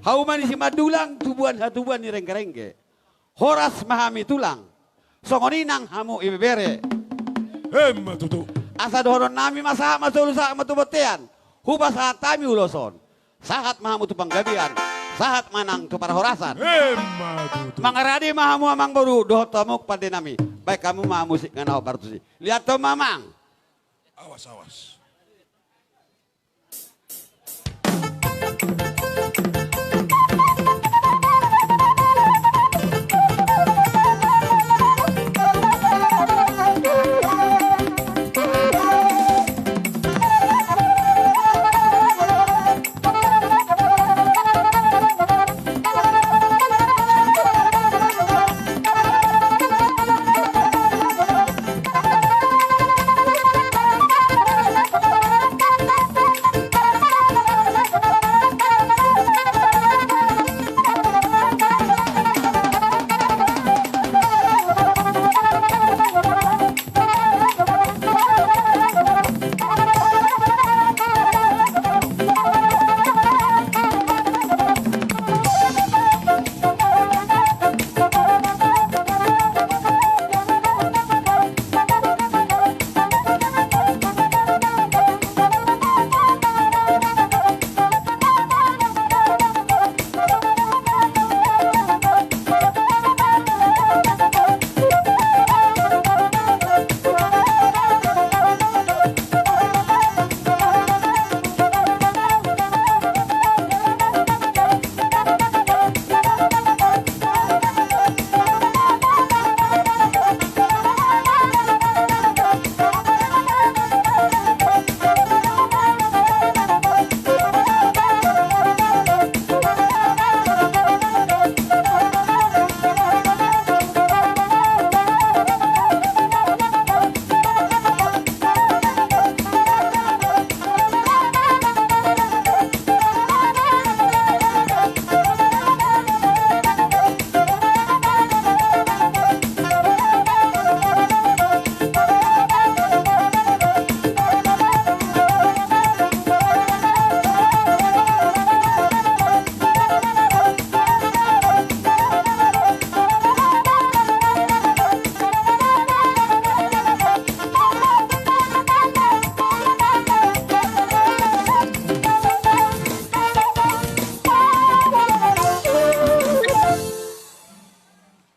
Hauman si madulang tubuan hatubuan ni rengke-rengke. Horas mahami tulang. Songoninang hamu ibebere. Tutu. Asa doron nami masaha masulusa matubotean. Hubas saat tami uloson. Sahat mahamu tu panggabian. Sahat manang tu para horasan. Tutu. Mangaradi mahamu amang boru doh tomuk pada nami. Baik kamu mah musik nganau partusi. Lihat to mamang. Awas, awas.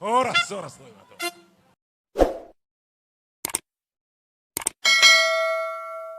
Horas, horas,